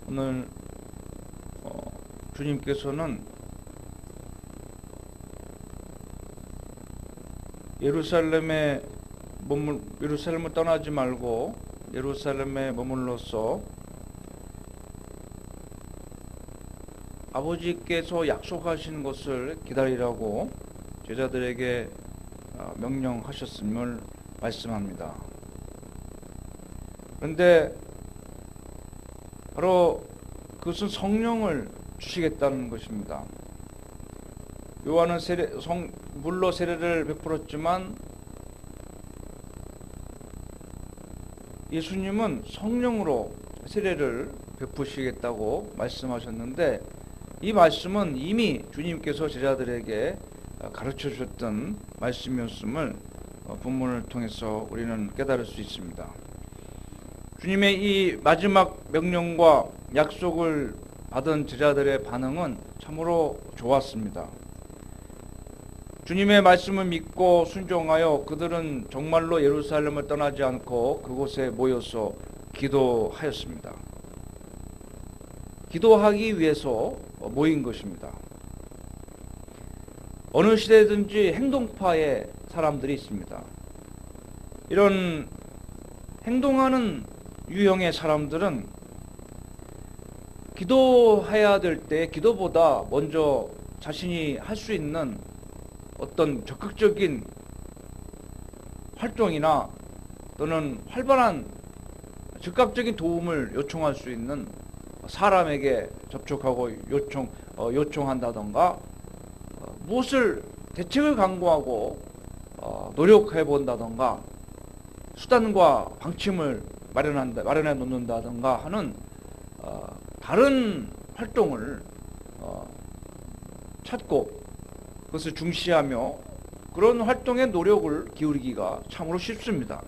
오늘 주님께서는 예루살렘을 떠나지 말고 예루살렘에 머물러서 아버지께서 약속하신 것을 기다리라고 제자들에게 명령하셨음을 말씀합니다. 그런데 바로 그것은 성령을 주시겠다는 것입니다. 요한은 물로 세례를 베풀었지만 예수님은 성령으로 세례를 베푸시겠다고 말씀하셨는데, 이 말씀은 이미 주님께서 제자들에게 가르쳐 주셨던 말씀이었음을 본문을 통해서 우리는 깨달을 수 있습니다. 주님의 이 마지막 명령과 약속을 받은 제자들의 반응은 참으로 좋았습니다. 주님의 말씀을 믿고 순종하여 그들은 정말로 예루살렘을 떠나지 않고 그곳에 모여서 기도하였습니다. 기도하기 위해서 모인 것입니다. 어느 시대든지 행동파의 사람들이 있습니다. 이런 행동하는 유형의 사람들은 기도해야 될 때 기도보다 먼저 자신이 할 수 있는 어떤 적극적인 활동이나 또는 활발한 즉각적인 도움을 요청할 수 있는 사람에게 접촉하고 요청한다던가 무엇을 대책을 강구하고 노력해 본다던가 수단과 방침을 마련해 놓는다던가 하는 다른 활동을 찾고 그것을 중시하며 그런 활동에 노력을 기울이기가 참으로 쉽습니다.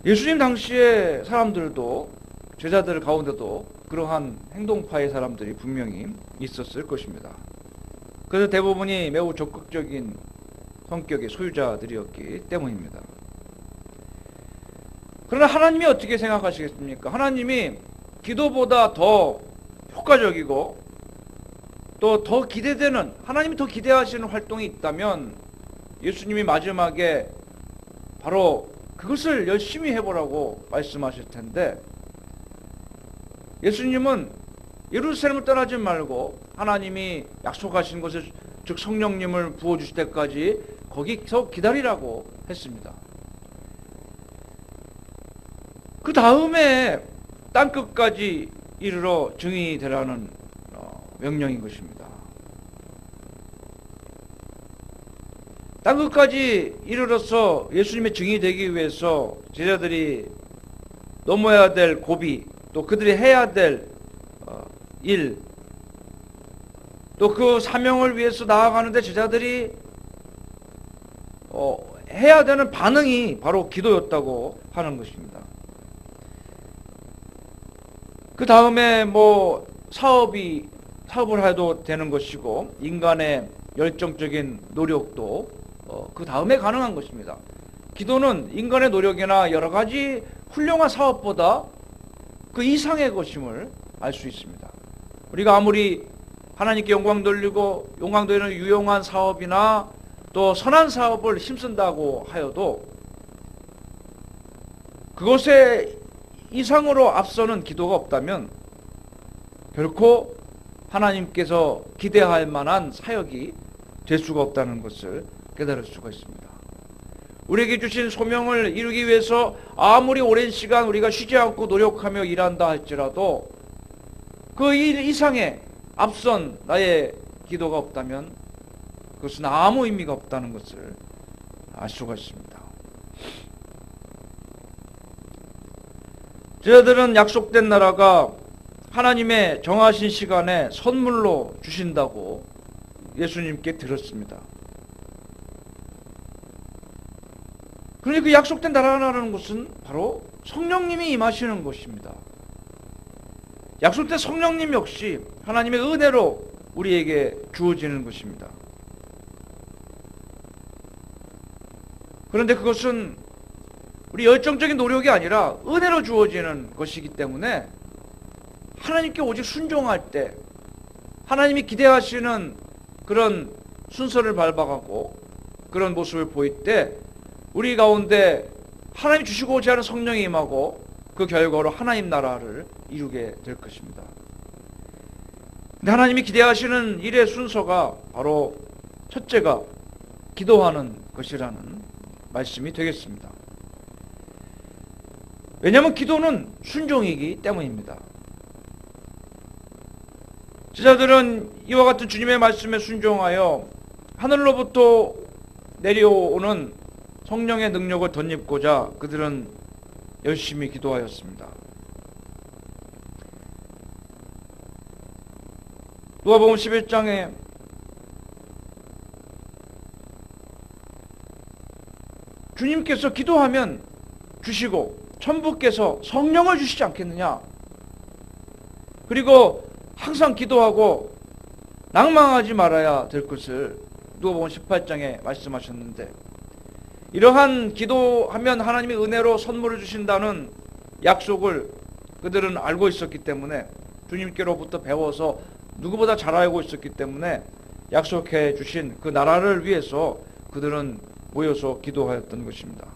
예수님 당시의 사람들도, 제자들 가운데도 그러한 행동파의 사람들이 분명히 있었을 것입니다. 그래서 대부분이 매우 적극적인 성격의 소유자들이었기 때문입니다. 그러나 하나님이 어떻게 생각하시겠습니까? 하나님이 기도보다 더 효과적이고 또 더 기대되는, 하나님이 더 기대하시는 활동이 있다면 예수님이 마지막에 바로 그것을 열심히 해보라고 말씀하실 텐데, 예수님은 예루살렘을 떠나지 말고 하나님이 약속하신 것을, 즉 성령님을 부어주실 때까지 거기서 기다리라고 했습니다. 그 다음에 땅끝까지 이르러 증인이 되라는 명령인 것입니다. 땅끝까지 이르러서 예수님의 증인이 되기 위해서 제자들이 넘어야 될 고비, 또 그들이 해야 될 일, 또 그 사명을 위해서 나아가는데 제자들이 해야 되는 반응이 바로 기도였다고 하는 것입니다. 그 다음에 사업을 해도 되는 것이고, 인간의 열정적인 노력도 그 다음에 가능한 것입니다. 기도는 인간의 노력이나 여러 가지 훌륭한 사업보다 그 이상의 것임을 알 수 있습니다. 우리가 아무리 하나님께 영광 돌리고 영광 돌리는 유용한 사업이나 또 선한 사업을 힘쓴다고 하여도 그것에 이상으로 앞서는 기도가 없다면 결코 하나님께서 기대할 만한 사역이 될 수가 없다는 것을 깨달을 수가 있습니다. 우리에게 주신 소명을 이루기 위해서 아무리 오랜 시간 우리가 쉬지 않고 노력하며 일한다 할지라도 그 일 이상의 앞선 나의 기도가 없다면 그것은 아무 의미가 없다는 것을 알 수가 있습니다. 제자들은 약속된 나라가 하나님의 정하신 시간에 선물로 주신다고 예수님께 들었습니다. 그런데 그 약속된 나라라는 것은 바로 성령님이 임하시는 것입니다. 약속된 성령님 역시 하나님의 은혜로 우리에게 주어지는 것입니다. 그런데 그것은 우리 열정적인 노력이 아니라 은혜로 주어지는 것이기 때문에 하나님께 오직 순종할 때 하나님이 기대하시는 그런 순서를 밟아가고 그런 모습을 보일 때 우리 가운데 하나님이 주시고자 하는 성령이 임하고 그 결과로 하나님 나라를 이루게 될 것입니다. 근데 하나님이 기대하시는 일의 순서가 바로 첫째가 기도하는 것이라는 말씀이 되겠습니다. 왜냐하면 기도는 순종이기 때문입니다. 제자들은 이와 같은 주님의 말씀에 순종하여 하늘로부터 내려오는 성령의 능력을 덧입고자 그들은 열심히 기도하였습니다. 누가복음 11장에 주님께서 기도하면 주시고 천부께서 성령을 주시지 않겠느냐. 그리고 항상 기도하고 낭망하지 말아야 될 것을 누가복음 18장에 말씀하셨는데, 이러한 기도하면 하나님이 은혜로 선물을 주신다는 약속을 그들은 알고 있었기 때문에, 주님께로부터 배워서 누구보다 잘 알고 있었기 때문에 약속해 주신 그 나라를 위해서 그들은 모여서 기도하였던 것입니다.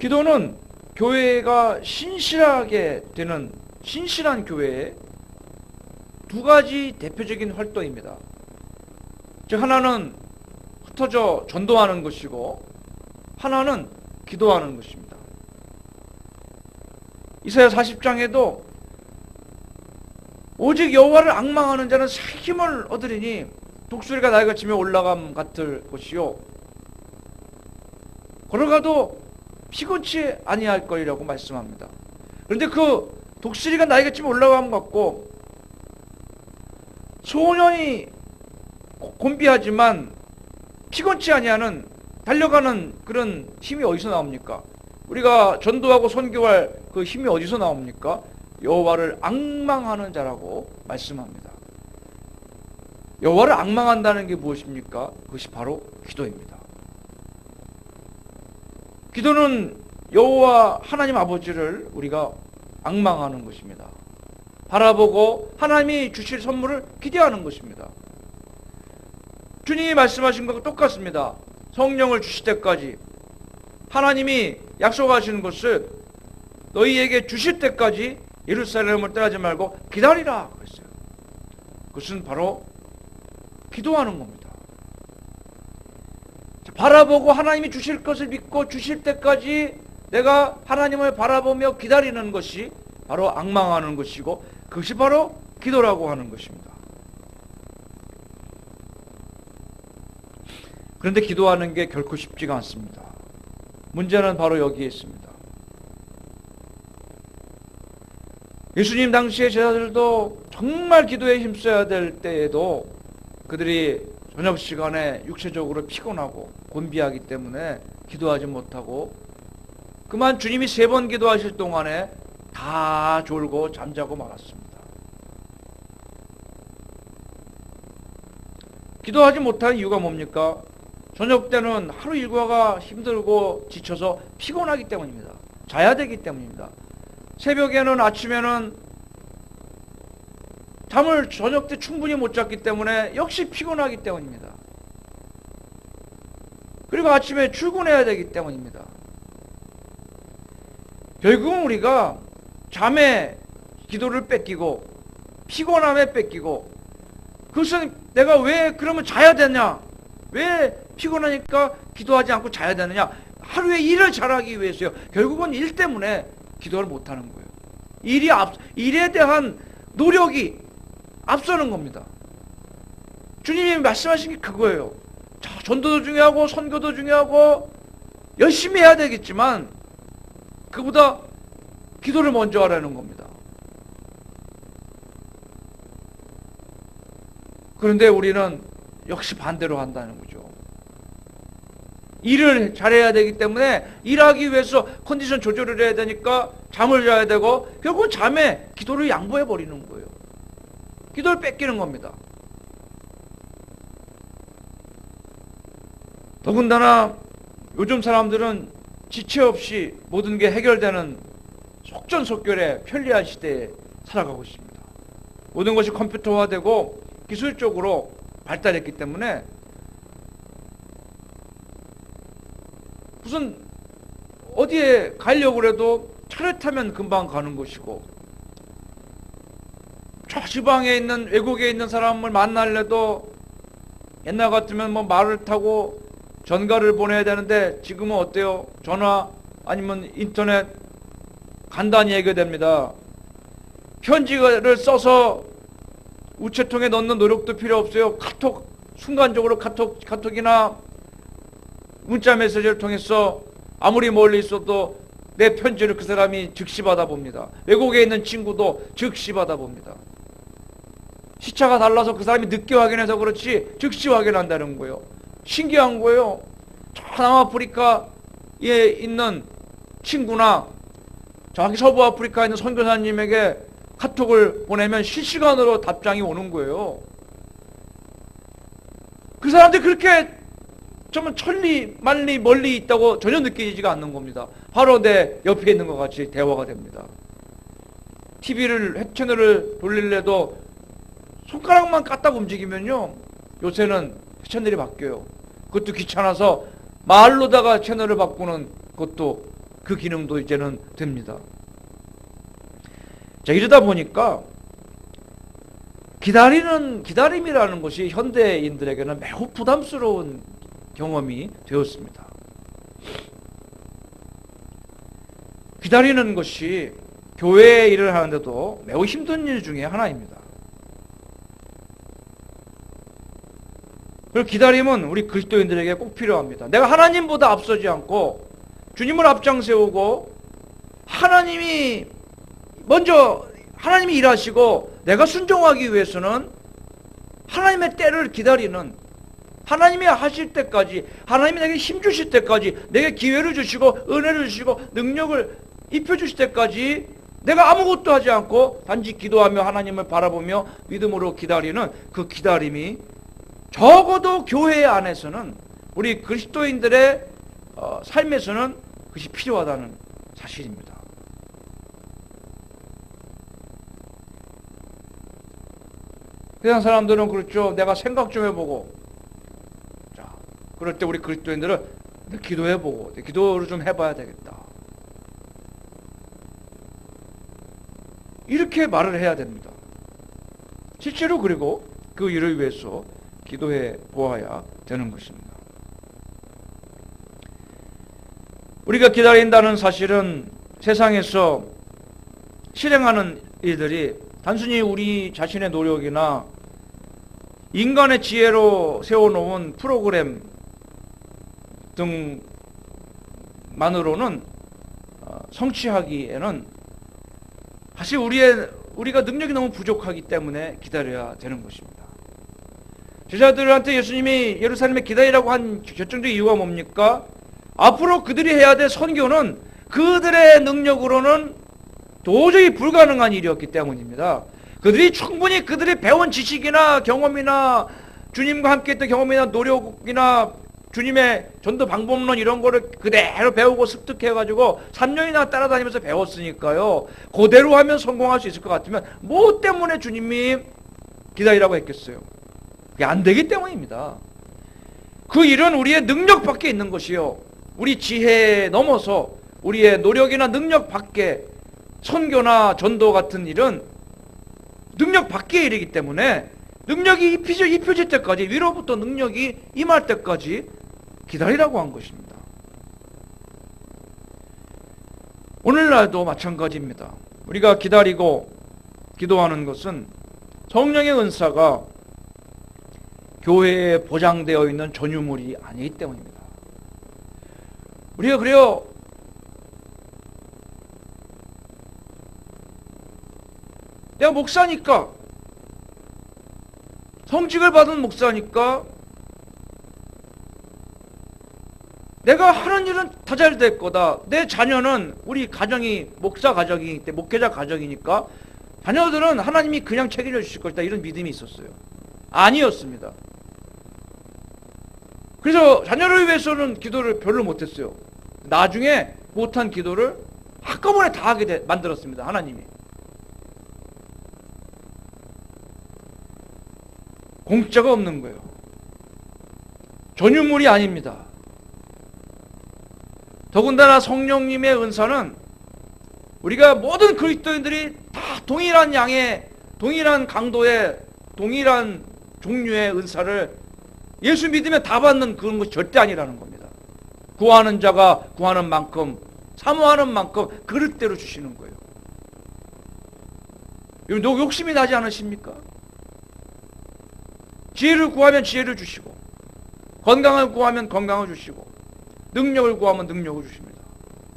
기도는 교회가 신실하게 되는 신실한 교회의 두 가지 대표적인 활동입니다. 즉 하나는 흩어져 전도하는 것이고 하나는 기도하는 것입니다. 이사야 40장에도 오직 여호와를 앙망하는 자는 새 힘을 얻으리니 독수리가 날개 치며 올라감 같을 것이요 걸어가도 피곤치 아니할 것이라고 말씀합니다. 그런데 그 독수리가 날개 치며 올라감 같고 소년이 곤비하지만 피곤치 아니하는 달려가는 그런 힘이 어디서 나옵니까? 우리가 전도하고 선교할 그 힘이 어디서 나옵니까? 여호와를 앙망하는 자라고 말씀합니다. 여호와를 앙망한다는 게 무엇입니까? 그것이 바로 기도입니다. 기도는 여호와 하나님 아버지를 우리가 앙망하는 것입니다. 바라보고 하나님이 주실 선물을 기대하는 것입니다. 주님이 말씀하신 것과 똑같습니다. 성령을 주실 때까지 하나님이 약속하시는 것을 너희에게 주실 때까지 예루살렘을 떠나지 말고 기다리라 그랬어요. 그것은 바로 기도하는 겁니다. 바라보고 하나님이 주실 것을 믿고 주실 때까지 내가 하나님을 바라보며 기다리는 것이 바로 앙망하는 것이고 그것이 바로 기도라고 하는 것입니다. 그런데 기도하는 게 결코 쉽지가 않습니다. 문제는 바로 여기에 있습니다. 예수님 당시의 제자들도 정말 기도에 힘써야 될 때에도 그들이 저녁 시간에 육체적으로 피곤하고 곤비하기 때문에 기도하지 못하고 그만 주님이 3번 기도하실 동안에 다 졸고 잠자고 말았습니다. 기도하지 못한 이유가 뭡니까? 저녁 때는 하루 일과가 힘들고 지쳐서 피곤하기 때문입니다. 자야 되기 때문입니다. 새벽에는 아침에는 잠을 저녁 때 충분히 못 잤기 때문에 역시 피곤하기 때문입니다. 그리고 아침에 출근해야 되기 때문입니다. 결국은 우리가 잠에 기도를 뺏기고 피곤함에 뺏기고 그것은 내가 왜 그러면 자야 되냐? 왜 피곤하니까 기도하지 않고 자야 되느냐? 하루에 일을 잘하기 위해서요. 결국은 일 때문에 기도를 못하는 거예요. 일에 대한 노력이 앞서는 겁니다. 주님이 말씀하신 게 그거예요. 자, 전도도 중요하고 선교도 중요하고 열심히 해야 되겠지만 그보다 기도를 먼저 하라는 겁니다. 그런데 우리는 역시 반대로 한다는 거죠. 일을 잘해야 되기 때문에 일하기 위해서 컨디션 조절을 해야 되니까 잠을 자야 되고 결국 잠에 기도를 양보해 버리는 거예요. 기도를 뺏기는 겁니다. 더군다나 요즘 사람들은 지체 없이 모든 게 해결되는 속전속결의 편리한 시대에 살아가고 있습니다. 모든 것이 컴퓨터화되고 기술적으로 발달했기 때문에 무슨 어디에 가려고 해도 차를 타면 금방 가는 것이고, 저 지방에 있는 외국에 있는 사람을 만나려도 옛날 같으면 뭐 말을 타고 전가를 보내야 되는데 지금은 어때요? 전화 아니면 인터넷 간단히 해결됩니다. 편지를 써서 우체통에 넣는 노력도 필요 없어요. 카톡, 순간적으로 카톡이나 문자 메시지를 통해서 아무리 멀리 있어도 내 편지를 그 사람이 즉시 받아봅니다. 외국에 있는 친구도 즉시 받아봅니다. 시차가 달라서 그 사람이 늦게 확인해서 그렇지 즉시 확인한다는 거예요. 신기한 거예요. 저 남아프리카에 있는 친구나 저기 서부 아프리카에 있는 선교사님에게 카톡을 보내면 실시간으로 답장이 오는 거예요. 그 사람들이 그렇게 정말 천리 만리 멀리 있다고 전혀 느끼지가 않는 겁니다. 바로 내 옆에 있는 것 같이 대화가 됩니다. TV를 채널을 돌릴래도 손가락만 까딱 움직이면요, 요새는 채널이 바뀌어요. 그것도 귀찮아서 말로다가 채널을 바꾸는 것도, 그 기능도 이제는 됩니다. 자, 이러다 보니까 기다림이라는 것이 현대인들에게는 매우 부담스러운 경험이 되었습니다. 기다리는 것이 교회에 일을 하는데도 매우 힘든 일 중에 하나입니다. 그리고 기다림은 우리 그리스도인들에게 꼭 필요합니다. 내가 하나님보다 앞서지 않고 주님을 앞장 세우고 하나님이 일하시고 내가 순종하기 위해서는 하나님의 때를 기다리는, 하나님이 하실 때까지, 하나님이 내게 힘 주실 때까지, 내게 기회를 주시고 은혜를 주시고 능력을 입혀주실 때까지 내가 아무것도 하지 않고 단지 기도하며 하나님을 바라보며 믿음으로 기다리는 그 기다림이 적어도 교회 안에서는, 우리 그리스도인들의 삶에서는 그것이 필요하다는 사실입니다. 세상 사람들은 그렇죠. 내가 생각 좀 해보고, 자, 그럴 때 우리 그리스도인들은 기도해보고, 기도를 좀 해봐야 되겠다, 이렇게 말을 해야 됩니다. 실제로 그리고 그 일을 위해서 기도해 보아야 되는 것입니다. 우리가 기다린다는 사실은 세상에서 실행하는 일들이 단순히 우리 자신의 노력이나 인간의 지혜로 세워놓은 프로그램 등만으로는 성취하기에는 사실 우리가 능력이 너무 부족하기 때문에 기다려야 되는 것입니다. 제자들한테 예수님이 예루살렘에 기다리라고 한 결정적인 이유가 뭡니까? 앞으로 그들이 해야 될 선교는 그들의 능력으로는 도저히 불가능한 일이었기 때문입니다. 그들이 충분히 그들이 배운 지식이나 경험이나 주님과 함께 했던 경험이나 노력이나 주님의 전도 방법론 이런 거를 그대로 배우고 습득해가지고 3년이나 따라다니면서 배웠으니까요, 그대로 하면 성공할 수 있을 것 같으면 뭐 때문에 주님이 기다리라고 했겠어요? 그게 안 되기 때문입니다. 그 일은 우리의 능력 밖에 있는 것이요, 우리 지혜에 넘어서 우리의 노력이나 능력 밖에, 선교나 전도 같은 일은 능력 밖의 일이기 때문에 능력이 입혀질 때까지, 위로부터 능력이 임할 때까지 기다리라고 한 것입니다. 오늘날도 마찬가지입니다. 우리가 기다리고 기도하는 것은 성령의 은사가 교회에 보장되어 있는 전유물이 아니기 때문입니다. 우리가 그래요, 내가 목사니까, 성직을 받은 목사니까 내가 하는 일은 다 잘 될 거다, 내 자녀는, 우리 가정이 목사 가정이기 때문에, 목회자 가정이니까 자녀들은 하나님이 그냥 책임져 주실 것이다, 이런 믿음이 있었어요. 아니었습니다. 그래서 자녀를 위해서는 기도를 별로 못했어요. 나중에 못한 기도를 한꺼번에 다 하게 만들었습니다. 하나님이. 공짜가 없는 거예요. 전유물이 아닙니다. 더군다나 성령님의 은사는 우리가 모든 그리스도인들이 다 동일한 양의, 동일한 강도의, 동일한 종류의 은사를 예수 믿으면 다 받는 그런 것이 절대 아니라는 겁니다. 구하는 자가 구하는 만큼, 사모하는 만큼 그릇대로 주시는 거예요. 여러분 욕심이 나지 않으십니까? 지혜를 구하면 지혜를 주시고, 건강을 구하면 건강을 주시고, 능력을 구하면 능력을 주십니다.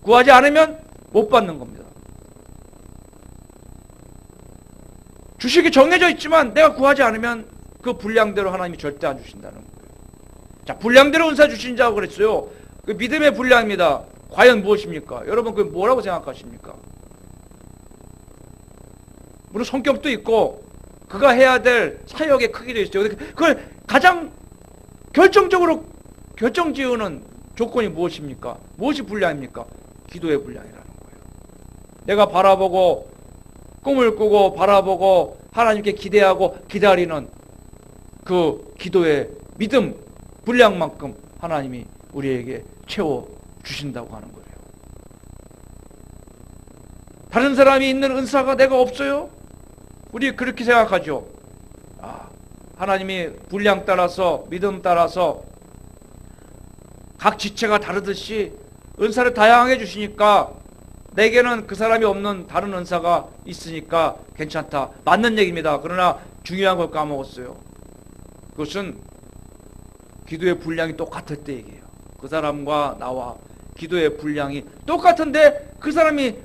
구하지 않으면 못 받는 겁니다. 주식이 정해져 있지만 내가 구하지 않으면 그 분량대로 하나님이 절대 안 주신다는 거예요. 자, 분량대로 은사 주신다고 그랬어요. 그 믿음의 분량입니다. 과연 무엇입니까? 여러분 그게 뭐라고 생각하십니까? 물론 성격도 있고 그가 해야 될 사역의 크기도 있어요. 그걸 가장 결정지으는 조건이 무엇입니까? 무엇이 분량입니까? 기도의 분량이라는 거예요. 내가 바라보고 꿈을 꾸고 바라보고 하나님께 기대하고 기다리는 그 기도의 믿음 분량만큼 하나님이 우리에게 채워주신다고 하는 거예요. 다른 사람이 있는 은사가 내가 없어요? 우리 그렇게 생각하죠. 하나님이 분량 따라서 믿음 따라서 각 지체가 다르듯이 은사를 다양하게 주시니까 내게는 그 사람이 없는 다른 은사가 있으니까 괜찮다. 맞는 얘기입니다. 그러나 중요한 걸 까먹었어요. 그것은 기도의 분량이 똑같을 때 얘기예요. 그 사람과 나와 기도의 분량이 똑같은데 그 사람이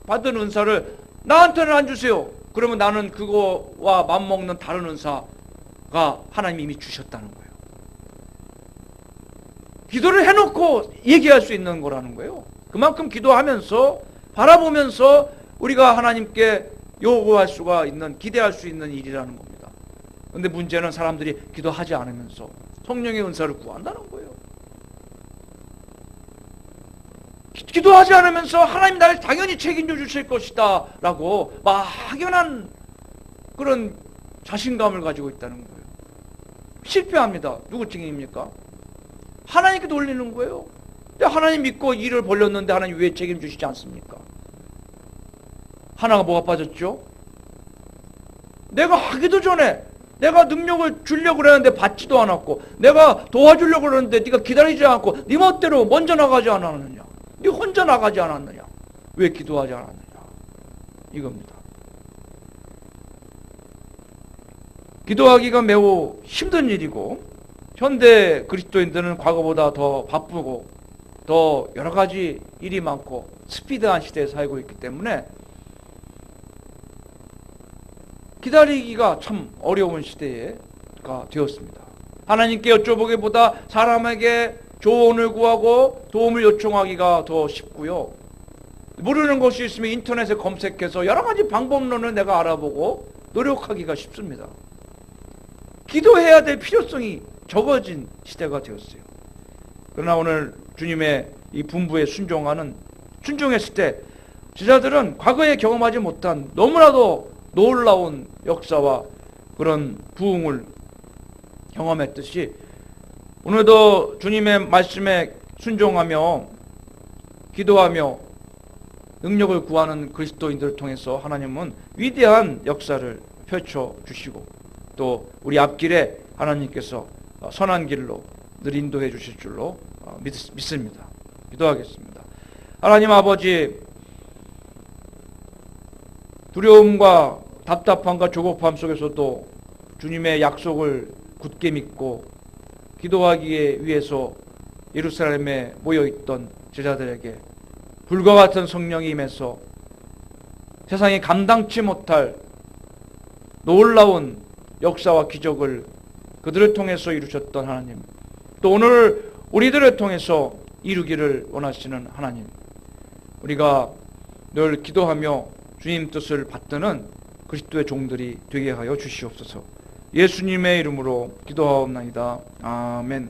받은 은사를 나한테는 안 주세요. 그러면 나는 그거와 맞먹는 다른 은사가 하나님이 이미 주셨다는 거예요. 기도를 해놓고 얘기할 수 있는 거라는 거예요. 그만큼 기도하면서 바라보면서 우리가 하나님께 요구할 수가 있는, 기대할 수 있는 일이라는 겁니다. 그런데 문제는 사람들이 기도하지 않으면서 성령의 은사를 구한다는 거예요. 기도하지 않으면서 하나님 나를 당연히 책임져 주실 것이다 라고 막연한 그런 자신감을 가지고 있다는 거예요. 실패합니다. 누구 책임입니까? 하나님께 돌리는 거예요. 근데 하나님 믿고 일을 벌렸는데 하나님 왜 책임주시지 않습니까? 하나가 뭐가 빠졌죠? 내가 하기도 전에 내가 능력을 주려고 그랬는데 받지도 않았고, 내가 도와주려고 그랬는데 네가 기다리지 않고 네 멋대로 먼저 나가지 않았느냐? 네 혼자 나가지 않았느냐? 왜 기도하지 않았느냐? 이겁니다. 기도하기가 매우 힘든 일이고, 현대 그리스도인들은 과거보다 더 바쁘고 더 여러 가지 일이 많고 스피드한 시대에 살고 있기 때문에 기다리기가 참 어려운 시대가 되었습니다. 하나님께 여쭤보기보다 사람에게 조언을 구하고 도움을 요청하기가 더 쉽고요. 모르는 것이 있으면 인터넷에 검색해서 여러 가지 방법론을 내가 알아보고 노력하기가 쉽습니다. 기도해야 될 필요성이 적어진 시대가 되었어요. 그러나 오늘 주님의 이 분부에 순종했을 때 제자들은 과거에 경험하지 못한 너무나도 놀라운 역사와 그런 부흥을 경험했듯이 오늘도 주님의 말씀에 순종하며 기도하며 능력을 구하는 그리스도인들을 통해서 하나님은 위대한 역사를 펼쳐주시고 또 우리 앞길에 하나님께서 선한 길로 늘 인도해 주실 줄로 믿습니다. 기도하겠습니다. 하나님 아버지, 두려움과 답답함과 조급함 속에서도 주님의 약속을 굳게 믿고 기도하기 위해서 예루살렘에 모여있던 제자들에게 불과 같은 성령이 임해서 세상이 감당치 못할 놀라운 역사와 기적을 그들을 통해서 이루셨던 하나님, 또 오늘 우리들을 통해서 이루기를 원하시는 하나님, 우리가 늘 기도하며 주님 뜻을 받드는 그리스도의 종들이 되게 하여 주시옵소서. 예수님의 이름으로 기도하옵나이다. 아멘.